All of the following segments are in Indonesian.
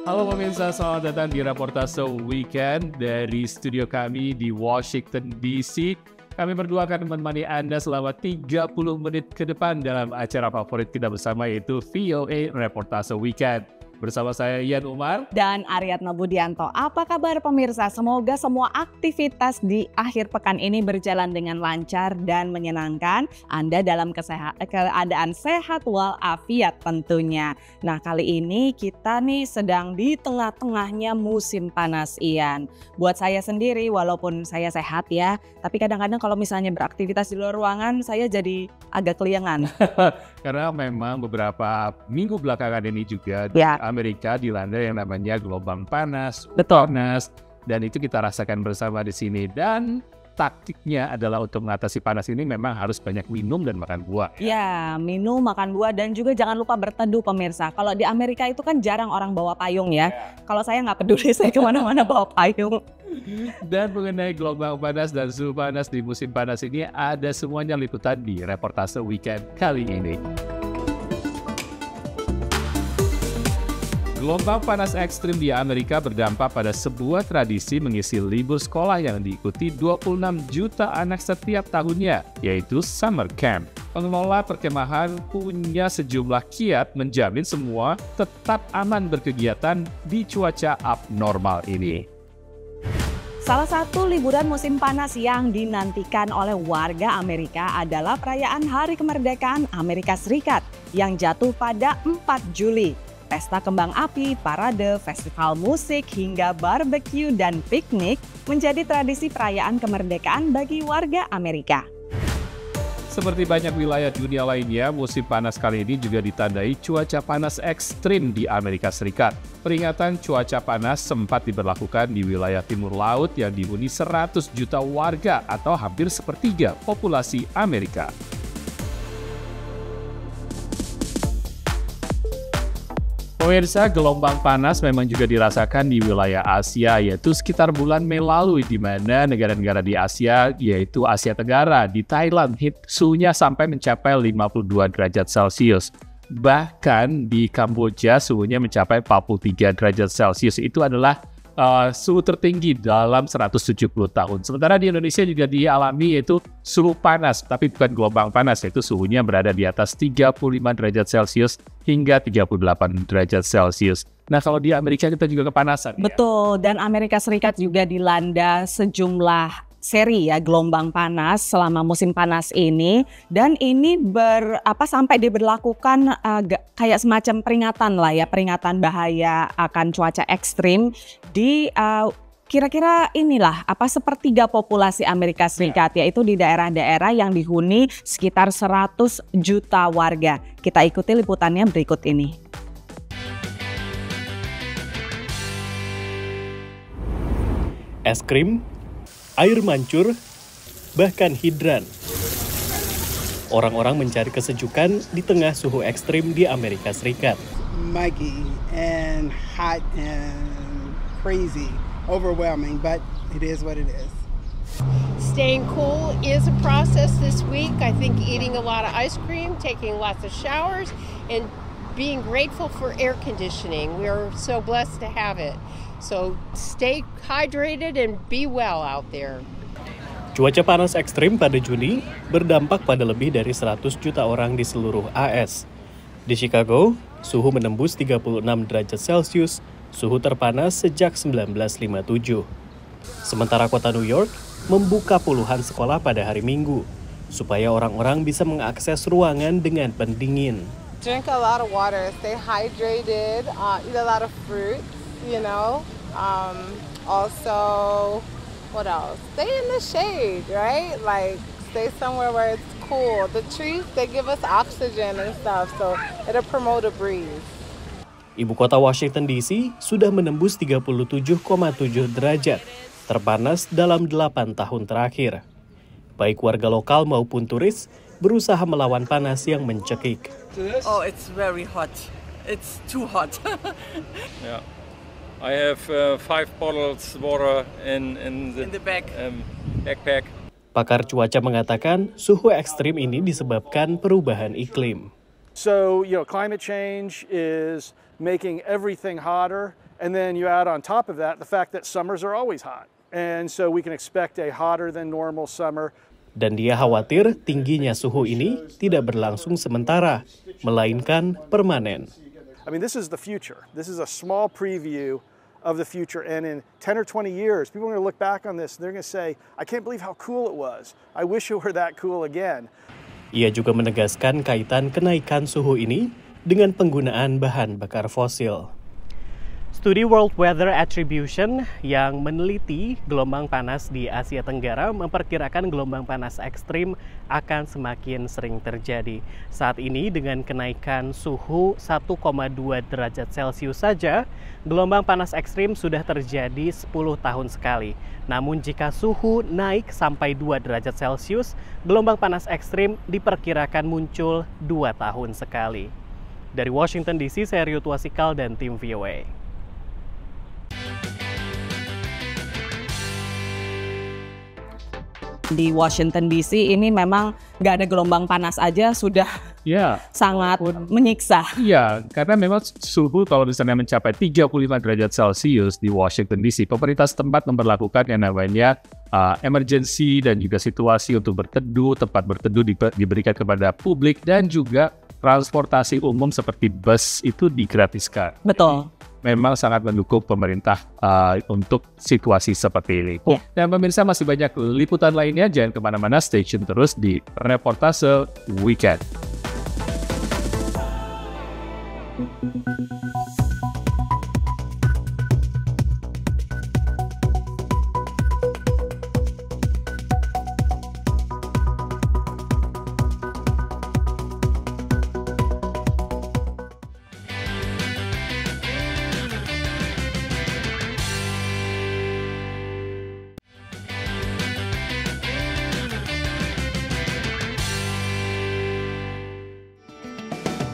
Halo pemirsa, selamat datang di Reportase Weekend dari studio kami di Washington DC. Kami berdua akan menemani Anda selama 30 menit ke depan dalam acara favorit kita bersama, yaitu VOA Reportase Weekend. Bersama saya Ian Umar dan Aryatna Budianto. Apa kabar pemirsa? Semoga semua aktivitas di akhir pekan ini berjalan dengan lancar dan menyenangkan. Anda dalam keadaan sehat walafiat tentunya. Nah, kali ini kita nih sedang di tengah-tengahnya musim panas, Ian. Buat saya sendiri, walaupun saya sehat ya, tapi kadang-kadang kalau misalnya beraktivitas di luar ruangan, saya jadi agak keliengan. Karena memang beberapa minggu belakangan ini juga Amerika dilanda yang namanya gelombang panas, panas, dan itu kita rasakan bersama di sini. Dan taktiknya adalah untuk mengatasi panas ini memang harus banyak minum dan makan buah. Ya, minum, makan buah, dan juga jangan lupa berteduh pemirsa. Kalau di Amerika itu kan jarang orang bawa payung ya. Kalau saya nggak peduli, saya kemana-mana bawa payung. Dan mengenai gelombang panas dan suhu panas di musim panas ini, ada semuanya liputan di Reportase Weekend kali ini. Gelombang panas ekstrim di Amerika berdampak pada sebuah tradisi mengisi libur sekolah yang diikuti 26 juta anak setiap tahunnya, yaitu Summer Camp. Pengelola perkemahan punya sejumlah kiat menjamin semua tetap aman berkegiatan di cuaca abnormal ini. Salah satu liburan musim panas yang dinantikan oleh warga Amerika adalah perayaan Hari Kemerdekaan Amerika Serikat yang jatuh pada 4 Juli. Pesta kembang api, parade, festival musik, hingga barbecue dan piknik menjadi tradisi perayaan kemerdekaan bagi warga Amerika. Seperti banyak wilayah dunia lainnya, musim panas kali ini juga ditandai cuaca panas ekstrim di Amerika Serikat. Peringatan cuaca panas sempat diberlakukan di wilayah timur laut yang dihuni 100 juta warga atau hampir sepertiga populasi Amerika. Pemirsa, gelombang panas memang juga dirasakan di wilayah Asia, yaitu sekitar bulan Mei lalu, di mana negara-negara di Asia, yaitu Asia Tenggara, di Thailand, suhunya sampai mencapai 52 derajat Celcius. Bahkan di Kamboja suhunya mencapai 43 derajat Celcius. Itu adalah suhu tertinggi dalam 170 tahun. Sementara di Indonesia juga dialami yaitu suhu panas, tapi bukan gelombang panas, yaitu suhunya berada di atas 35 derajat Celcius hingga 38 derajat Celcius. Nah, kalau di Amerika kita juga kepanasan. Betul, dan Amerika Serikat juga dilanda sejumlah seri ya gelombang panas selama musim panas ini, dan ini sampai diberlakukan kayak semacam peringatan lah ya, peringatan bahaya akan cuaca ekstrim di kira-kira inilah sepertiga populasi Amerika Serikat, yaitu di daerah-daerah yang dihuni sekitar 100 juta warga. Kita ikuti liputannya berikut ini. Es krim, air mancur, bahkan hidran. Orang-orang mencari kesejukan di tengah suhu ekstrim di Amerika Serikat. Muggy and hot and crazy, overwhelming, but it is what it is. Staying cool is a process this week. I think eating a lot of ice cream, taking lots of showers, and being grateful for air conditioning. We are so blessed to have it. So stay hydrated and be well out there. Cuaca panas ekstrim pada Juni berdampak pada lebih dari 100 juta orang di seluruh AS. Di Chicago, suhu menembus 36 derajat Celcius, suhu terpanas sejak 1957. Sementara kota New York membuka puluhan sekolah pada hari Minggu, supaya orang-orang bisa mengakses ruangan dengan pendingin. Drink a lot of water, stay hydrated, eat a lot of fruit, also, what else? Stay in the shade, right? Like, stay somewhere where it's cool. The trees, they give us oxygen and stuff, so it'll promote a breeze. Ibu kota Washington DC sudah menembus 37,7 derajat, terpanas dalam 8 tahun terakhir. Baik warga lokal maupun turis berusaha melawan panas yang mencekik. Oh, it's very hot. It's too hot. Yeah. I have 5 bottles water in the bag. Backpack. Pakar cuaca mengatakan suhu ekstrim ini disebabkan perubahan iklim. So, climate change is making everything hotter And then you add on top of that the fact that summers are always hot. And so we can expect a hotter than normal summer. Dan dia khawatir tingginya suhu ini tidak berlangsung sementara, melainkan permanen. I mean, this is the future. This is a small preview of the future. And in 10 or 20 years, people are going to look back on this and they're going to say, I can't believe how cool it was. I wish it were that cool again. Ia juga menegaskan kaitan kenaikan suhu ini dengan penggunaan bahan bakar fosil. Studi World Weather Attribution yang meneliti gelombang panas di Asia Tenggara memperkirakan gelombang panas ekstrim akan semakin sering terjadi. Saat ini dengan kenaikan suhu 1,2 derajat Celcius saja, gelombang panas ekstrim sudah terjadi 10 tahun sekali. Namun jika suhu naik sampai 2 derajat Celcius, gelombang panas ekstrim diperkirakan muncul 2 tahun sekali. Dari Washington DC, saya Rio Tuasikal dan tim VOA. Di Washington DC ini memang nggak ada gelombang panas aja sudah sangat menyiksa. Iya, karena memang suhu kalau misalnya mencapai 35 derajat Celcius di Washington DC, pemerintah setempat memperlakukan yang namanya emergency dan juga situasi untuk berteduh, tempat berteduh diberikan kepada publik dan juga transportasi umum seperti bus itu digratiskan. Betul. Memang sangat mendukung pemerintah untuk situasi seperti ini. Dan pemirsa masih banyak liputan lainnya, jangan kemana-mana, stay tune terus di Reportase Weekend.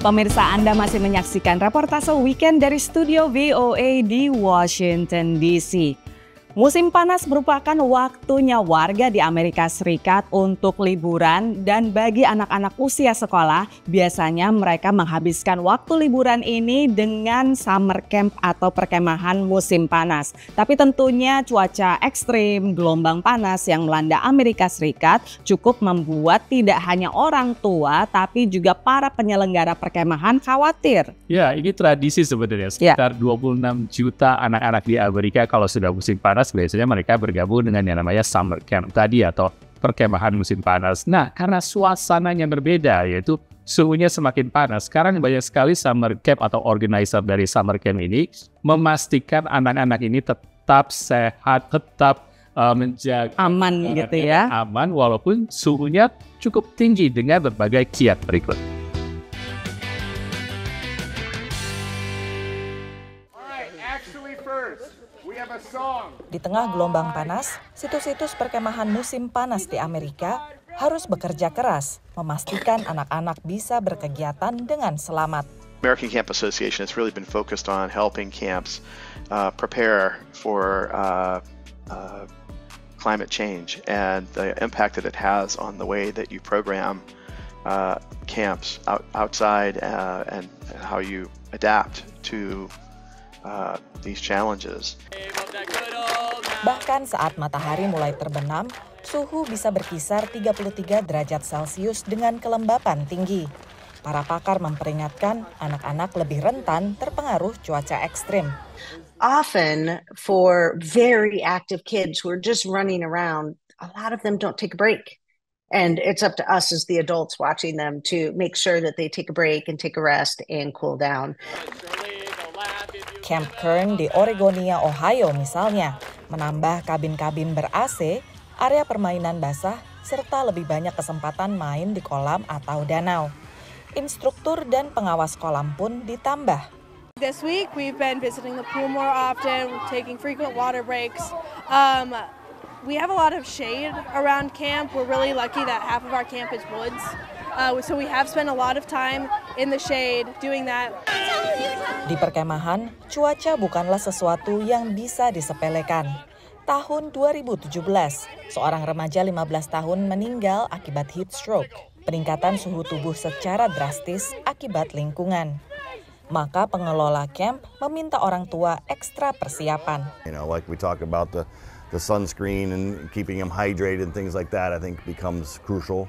Pemirsa, Anda masih menyaksikan Reportase Weekend dari studio VOA di Washington DC. Musim panas merupakan waktunya warga di Amerika Serikat untuk liburan dan bagi anak-anak usia sekolah, biasanya mereka menghabiskan waktu liburan ini dengan summer camp atau perkemahan musim panas. Tapi tentunya cuaca ekstrim, gelombang panas yang melanda Amerika Serikat cukup membuat tidak hanya orang tua tapi juga para penyelenggara perkemahan khawatir. Ya, ini tradisi sebenarnya. Sekitar 26 juta anak-anak di Amerika kalau sudah musim panas biasanya mereka bergabung dengan yang namanya summer camp tadi atau perkemahan musim panas. Nah, karena suasananya berbeda, yaitu suhunya semakin panas, sekarang banyak sekali summer camp atau organizer dari summer camp ini memastikan anak-anak ini tetap sehat, tetap menjaga aman gitu ya. Aman walaupun suhunya cukup tinggi dengan berbagai kiat berikut. Di tengah gelombang panas, situs-situs perkemahan musim panas di Amerika harus bekerja keras memastikan anak-anak bisa berkegiatan dengan selamat. American Camp Association has really been focused on helping camps prepare for climate change and the impact that it has on the way that you program camps outside and how you adapt to these challenges. Bahkan saat matahari mulai terbenam, suhu bisa berkisar 33 derajat Celcius dengan kelembapan tinggi. Para pakar memperingatkan anak-anak lebih rentan terpengaruh cuaca ekstrim. Often for very active kids who are just running around, a lot of them don't take a break. And it's up to us as the adults watching them to make sure that they take a break and take a rest and cool down. Camp Kern di Oregonia, Ohio misalnya, menambah kabin-kabin ber-AC, area permainan basah, serta lebih banyak kesempatan main di kolam atau danau. Instruktur dan pengawas kolam pun ditambah. This week we've been visiting the pool more often, taking frequent water breaks. We have a lot of shade around camp. We're really lucky that half of our camp is woods. So we have spent a lot of time in the shade doing that. Di perkemahan, cuaca bukanlah sesuatu yang bisa disepelekan. Tahun 2017, seorang remaja 15 tahun meninggal akibat heat stroke, peningkatan suhu tubuh secara drastis akibat lingkungan. maka pengelola camp meminta orang tua ekstra persiapan. You know, like we talk about the sunscreen and keeping them hydrated and things like that, I think becomes crucial.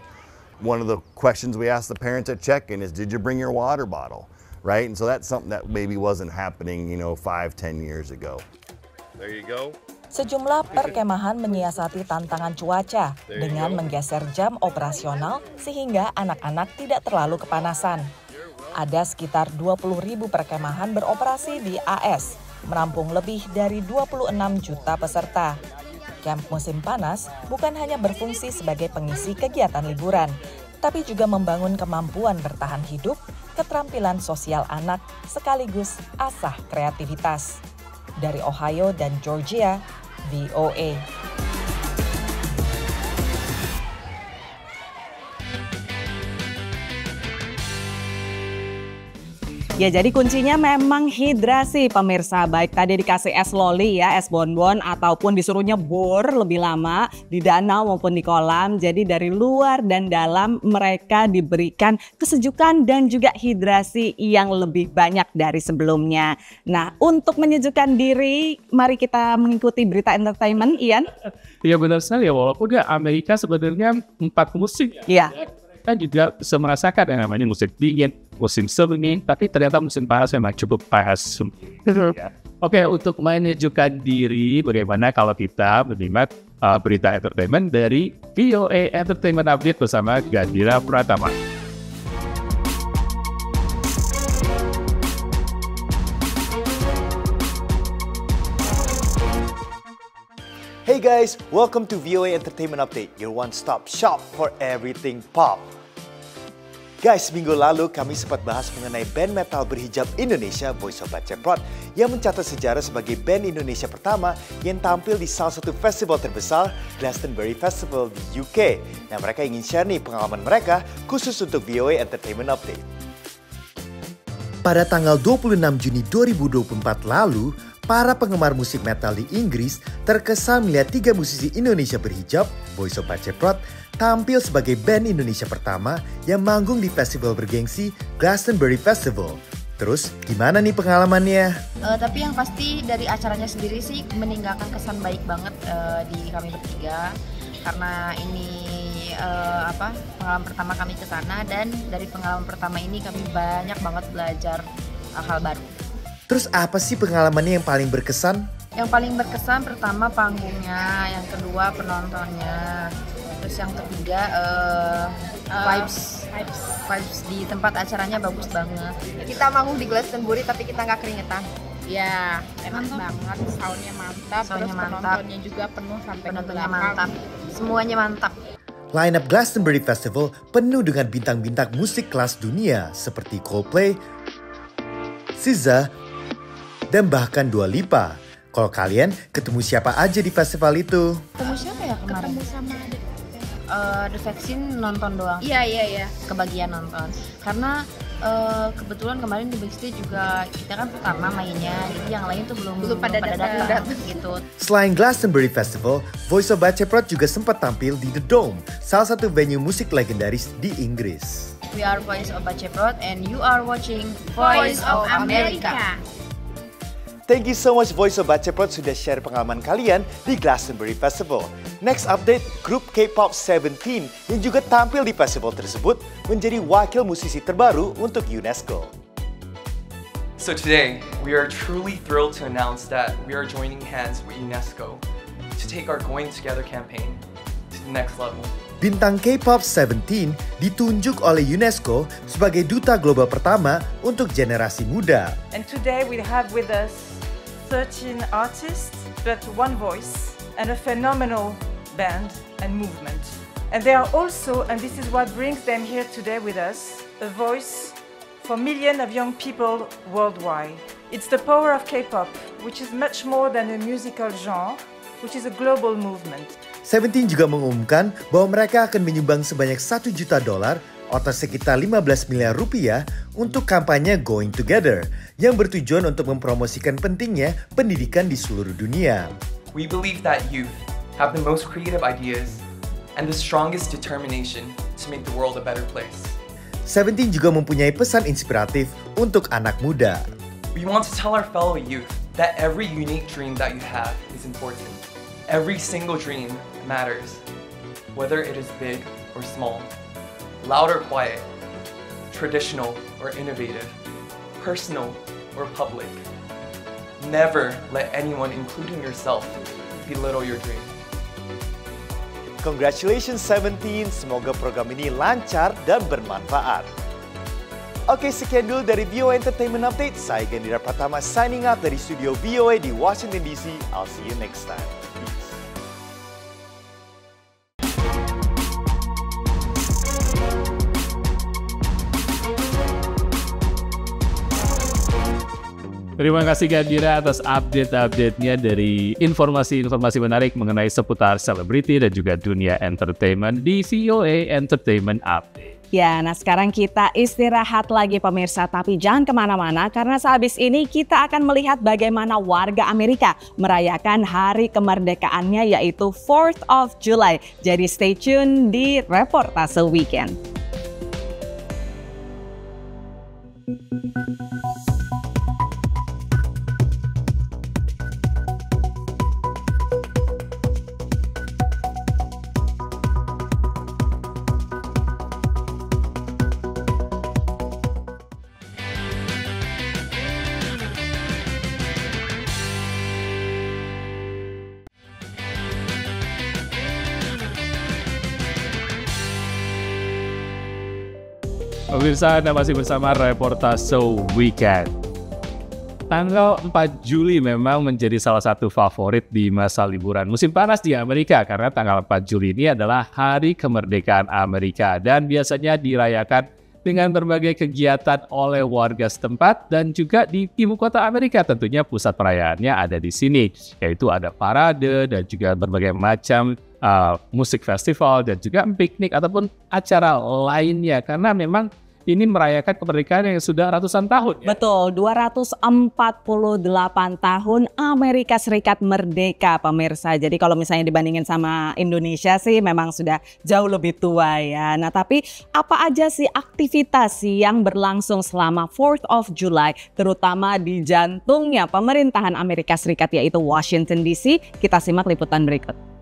One of the questions we ask the parents at check-in is, did you bring your water bottle? Right? And so that's something that maybe wasn't happening, 5-10 years ago. There you go. Sejumlah perkemahan menyiasati tantangan cuaca dengan menggeser jam operasional sehingga anak-anak tidak terlalu kepanasan. Ada sekitar 20.000 perkemahan beroperasi di AS, menampung lebih dari 26 juta peserta. Camp musim panas bukan hanya berfungsi sebagai pengisi kegiatan liburan, tapi juga membangun kemampuan bertahan hidup, keterampilan sosial anak, sekaligus asah kreativitas. Dari Ohio dan Georgia, VOA. Ya, jadi kuncinya memang hidrasi pemirsa. Baik tadi dikasih es loli ya, es bonbon, ataupun disuruh nyebur lebih lama di danau maupun di kolam. Jadi dari luar dan dalam mereka diberikan kesejukan dan juga hidrasi yang lebih banyak dari sebelumnya. Nah, untuk menyejukkan diri, mari kita mengikuti berita entertainment, Ian. Ya benar sekali ya, walaupun ya Amerika sebenarnya 4 musim ya. Kan juga bisa merasakan yang namanya musim dingin, musim semi, tapi ternyata musim panas memang cukup panas. Oke, untuk menyejukkan diri, bagaimana kalau kita menyimak berita entertainment dari VOA Entertainment Update bersama Gandira Pratama. Hey guys, welcome to VOA Entertainment Update, your one-stop shop for everything pop. Guys, minggu lalu kami sempat bahas mengenai band metal berhijab Indonesia, Voice of Baceprot, yang mencatat sejarah sebagai band Indonesia pertama yang tampil di salah satu festival terbesar, Glastonbury Festival di UK. Nah, mereka ingin share nih pengalaman mereka khusus untuk VOA Entertainment Update. Pada tanggal 26 Juni 2024 lalu, para penggemar musik metal di Inggris terkesan melihat 3 musisi Indonesia berhijab, Voice of Baceprot, tampil sebagai band Indonesia pertama yang manggung di festival bergengsi Glastonbury Festival. Terus, gimana nih pengalamannya? Tapi yang pasti dari acaranya sendiri sih meninggalkan kesan baik banget di kami bertiga. Karena ini pengalaman pertama kami ke sana, dan dari pengalaman pertama ini kami banyak banget belajar hal baru. Terus apa sih pengalamannya yang paling berkesan? Yang paling berkesan pertama panggungnya, yang kedua penontonnya, terus yang ketiga vibes di tempat acaranya bagus banget. Kita manggung di Glastonbury tapi kita nggak keringetan. Ya, enak banget, soundnya mantap, terus penontonnya juga penuh sampai penontonnya mantap, semuanya mantap. Line-up Glastonbury Festival penuh dengan bintang-bintang musik kelas dunia seperti Coldplay, SZA, dan bahkan Dua Lipa. Kalau kalian ketemu siapa aja di festival itu? Ketemu siapa ya kemarin? Ketemu sama The Vaccine nonton doang. Iya. Kebagian nonton. Karena kebetulan kemarin di backstage juga kita kan pertama mainnya, jadi yang lain tuh belum pada datang gitu. Selain Glastonbury Festival, Voice of Baceprot juga sempat tampil di The Dome, salah satu venue musik legendaris di Inggris. We are Voice of Baceprot and you are watching Voice of America. Thank you so much Voice of Baceprot sudah share pengalaman kalian di Glastonbury Festival. Next update, grup K-pop 17 yang juga tampil di festival tersebut menjadi wakil musisi terbaru untuk UNESCO. So today, we are truly thrilled to announce that we are joining hands with UNESCO to take our Going Together campaign to the next level. Bintang K-pop 17 ditunjuk oleh UNESCO sebagai duta global pertama untuk generasi muda. And today we have with us 13 artists, but one voice and a phenomenal band and movement. And they are also, and this is what brings them here today with us, a voice for millions of young people worldwide. It's the power of K-pop, which is much more than a musical genre, which is a global movement. 17 juga mengumumkan bahwa mereka akan menyumbang sebanyak $1 juta atau sekitar 15 miliar rupiah untuk kampanye Going Together yang bertujuan untuk mempromosikan pentingnya pendidikan di seluruh dunia. We believe that youth have the most creative ideas and the strongest determination to make the world a better place. Seventeen juga mempunyai pesan inspiratif untuk anak muda. We want to tell our fellow youth that every unique dream that you have is important. Every single dream matters, whether it is big or small, loud or quiet, traditional or innovative, personal or public. Never let anyone, including yourself, belittle your dream. Congratulations 17, semoga program ini lancar dan bermanfaat. Oke, sekian dulu dari VOA Entertainment Update. Saya Gandhira Pratama signing out dari studio VOA di Washington DC. I'll see you next time. Peace. Terima kasih Gandhira atas update-update-nya dari informasi-informasi menarik mengenai seputar selebriti dan juga dunia entertainment di VOA Entertainment Update. Ya, nah sekarang kita istirahat lagi pemirsa, tapi jangan kemana-mana karena sehabis ini kita akan melihat bagaimana warga Amerika merayakan hari kemerdekaannya yaitu 4th of July. Jadi stay tune di Reportase Weekend. Pemirsa, Anda masih bersama Reportase Weekend. Tanggal 4 Juli memang menjadi salah satu favorit di masa liburan musim panas di Amerika karena tanggal 4 Juli ini adalah Hari Kemerdekaan Amerika dan biasanya dirayakan dengan berbagai kegiatan oleh warga setempat dan juga di ibu kota Amerika. Tentunya pusat perayaannya ada di sini, yaitu ada parade dan juga berbagai macam musik festival dan juga piknik ataupun acara lainnya karena memang ini merayakan kemerdekaan yang sudah ratusan tahun. Ya? Betul, 248 tahun Amerika Serikat merdeka pemirsa. Jadi kalau misalnya dibandingin sama Indonesia sih memang sudah jauh lebih tua ya. Nah tapi apa aja sih aktivitas yang berlangsung selama 4th of July terutama di jantungnya pemerintahan Amerika Serikat yaitu Washington DC? Kita simak liputan berikut.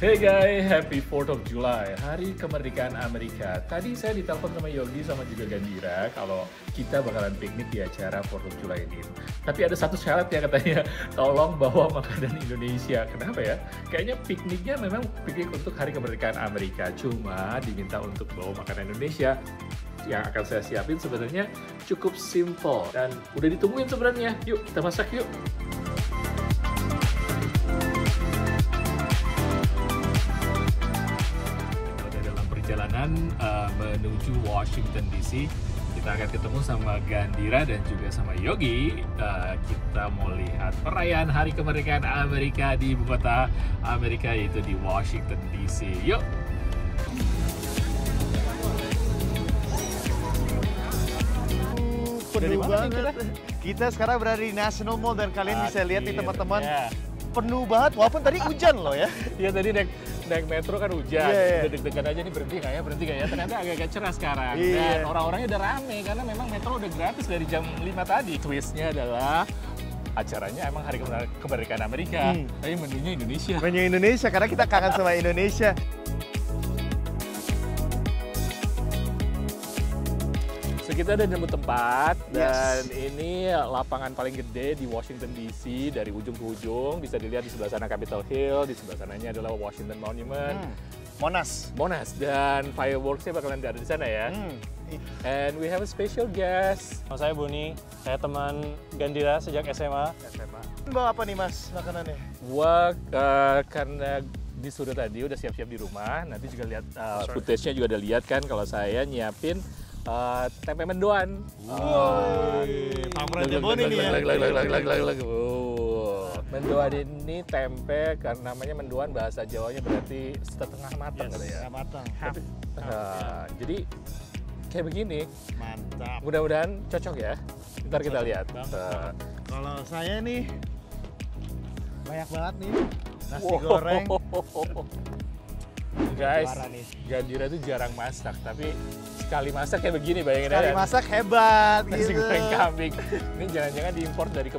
Hey guys, happy 4th of July, Hari Kemerdekaan Amerika. Tadi saya ditelepon sama Yogi sama juga Gandhira kalau kita bakalan piknik di acara 4th of July ini. Tapi ada satu syarat ya katanya, tolong bawa makanan Indonesia. Kenapa ya? Kayaknya pikniknya memang piknik untuk Hari Kemerdekaan Amerika, cuma diminta untuk bawa makanan Indonesia. Yang akan saya siapin sebenarnya cukup simple dan udah ditungguin sebenarnya. Yuk kita masak yuk. Perjalanan menuju Washington DC, kita akan ketemu sama Gandhira dan juga sama Yogi. Kita mau lihat perayaan Hari Kemerdekaan Amerika di ibu kota Amerika yaitu di Washington DC. Yuk! Penuh banget. Kita sekarang berada di National Mall dan kalian bisa lihat nih teman-teman. Penuh banget, walaupun tadi hujan loh ya. Iya tadi naik metro kan hujan, udah deg-degan aja nih berhenti nggak ya, ternyata agak-agak cerah sekarang. Dan orang-orangnya udah rame karena memang metro udah gratis dari jam 5 tadi. Twistnya adalah acaranya emang Hari Kemerdekaan Amerika, tapi menunya Indonesia. Menu Indonesia karena kita kangen sama Indonesia. Kita udah nemu tempat dan ini lapangan paling gede di Washington DC dari ujung ke ujung. Bisa dilihat di sebelah sana Capitol Hill, di sebelah sananya adalah Washington Monument. Monas dan fireworksnya bakalan ada di sana ya. And we have a special guest. Saya Buni, saya teman Gandhira sejak SMA. Bawa apa nih Mas makanannya? Gua karena disuruh tadi udah siap-siap di rumah. Nanti juga lihat footage-nya juga udah lihat kan kalau saya nyiapin tempe mendoan. Favoritnya Boni nih ya. Mendoan ini tempe karena namanya mendoan bahasa Jawanya berarti setengah matang katanya. Setengah matang. Jadi kayak begini. Mantap. Mudah-mudahan cocok ya. Ntar kita lihat. Kalau saya nih banyak banget nih nasi goreng. Guys, Gandira tuh jarang masak, tapi sekali masak kayak begini, bayangin aja. Sekali masak hebat nasi gitu. goreng kambing. Ini jangan-jangan diimpor dari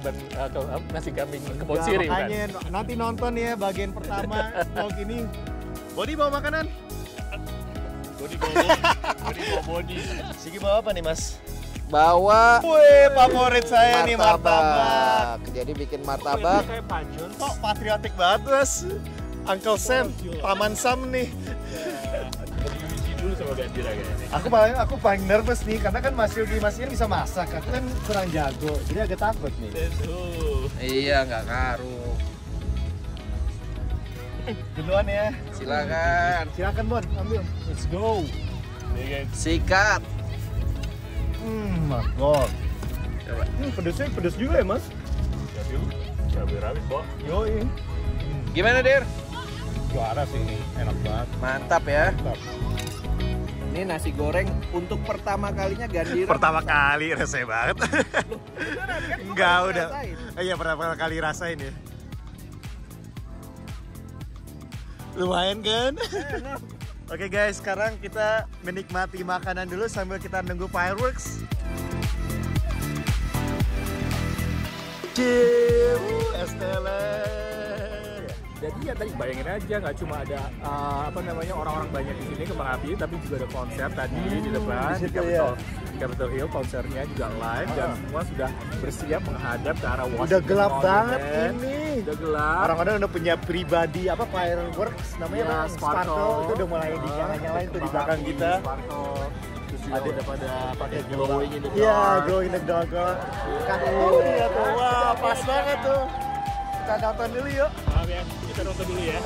nasi kambing kebon siri kan? Makanya nanti nonton ya bagian pertama vlog ini. Bodi bawa makanan? Bodi. Sigi bawa apa nih Mas? Bawa. Wih, favorit saya nih martabak. Jadi bikin martabak. Kayak Pajun kok patriotik banget Mas. Uncle Sam, Paman Sam nih. Dulu sama Gandira kayaknya. Aku paling nervous nih karena kan Mas Yogi Mas Ian bisa masak. Aku kan kurang jago, jadi agak takut nih. Iya, nggak ngaruh. Duluan ya. Silakan. Silakan Bon, ambil. Let's go. Sikat. Mantap. Coba. Pedes juga ya Mas? Cabai rawit kok. Yoi. Gimana Dir? Juara sih ini, enak banget. Mantap ya. Mantap. Ini nasi goreng untuk pertama kalinya Gandira. Pertama kali rasanya banget. Enggak udah. Iya pertama kali rasain ya. Lumayan kan? Oke guys, sekarang kita menikmati makanan dulu sambil kita nunggu fireworks. Estella. Jadi ya tadi bayangin aja, nggak cuma ada orang-orang banyak di sini kembang api, tapi juga ada konser tadi di depan di Capitol Hill, konsernya juga live dan semua sudah bersiap menghadap ke arah Washington. Udah gelap banget Monument. ini. Udah gelap. Orang-orang udah punya pribadi fireworks namanya Ya, Sparkle. Itu udah mulai dinyalain tuh di belakang kita. Sparkle. Terus juga udah pada pakai glowing in the dark. Iya, glowing in the dark. Tuh dia tuh, wah pas banget tuh. Kita nonton dulu yuk. Maaf ya, kita nonton dulu ya.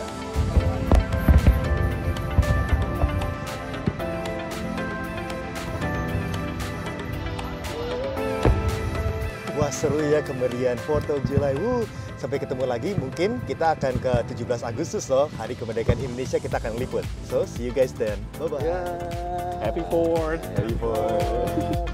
Wah seru ya kemudian 4th of July. Sampai ketemu lagi, mungkin kita akan ke 17 Agustus loh, Hari Kemerdekaan Indonesia kita akan liput. So see you guys then. Bye bye. Happy 4th. Happy 4th.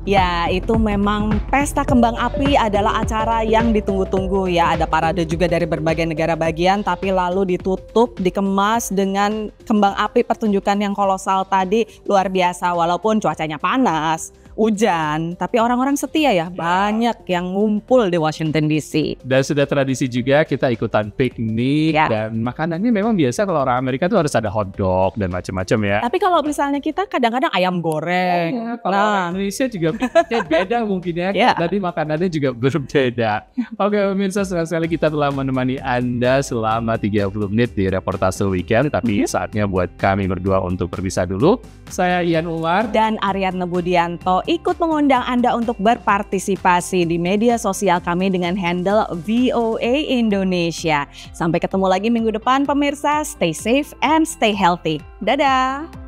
Ya, itu memang Pesta Kembang Api adalah acara yang ditunggu-tunggu ya. Ada parade juga dari berbagai negara bagian, tapi lalu ditutup, dikemas dengan kembang api pertunjukan yang kolosal tadi. Luar biasa, walaupun cuacanya panas, hujan, tapi orang-orang setia ya, banyak yang ngumpul di Washington DC. Dan sudah tradisi juga kita ikutan piknik dan makanannya memang biasa kalau orang Amerika tuh harus ada hotdog dan macam-macam ya. Tapi kalau misalnya kita kadang-kadang ayam goreng. Kalau orang Indonesia juga pikniknya beda mungkin ya. Tadi makanannya juga berbeda. Oke pemirsa, senang sekali kita telah menemani Anda selama 30 menit di reportase weekend. Tapi saatnya buat kami berdua untuk berpisah dulu. Saya Ian Umar dan Ariadne Budianto ikut mengundang Anda untuk berpartisipasi di media sosial kami dengan handle VOA Indonesia. Sampai ketemu lagi minggu depan pemirsa, stay safe and stay healthy. Dadah!